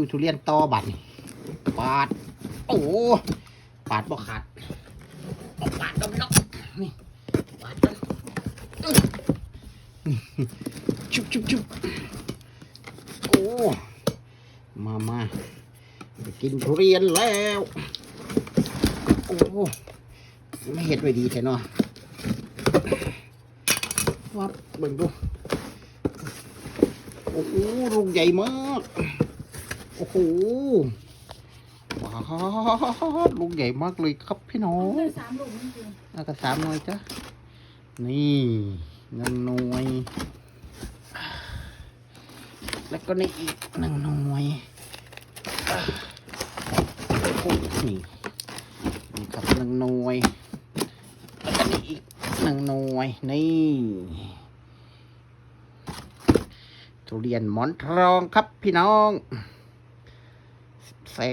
ดูทุเรียนต่อบัตรปาดโอ้ปาดบ่ขาดปาดต้องนี่ปาดต้องชุบโอ้มาจะกินทุเรียนแล้วโอ้ไม่เห็นไว้ดีแท้เนาะวัดเบิ่งดูโอ้โหลูกใหญ่มากโอ้โหว้าวลูกใหญ่มากเลยครับพี่น้องแล้วก็3 หน่วยจ้ะนี่1 หน่วยแล้วก็นี่อีก1 หน่วยโอ้นี่ครับ1 หน่วยแล้วก็นี่อีก1 หน่วยนี่ทุเรียนหมอนทองครับพี่น้องแซ่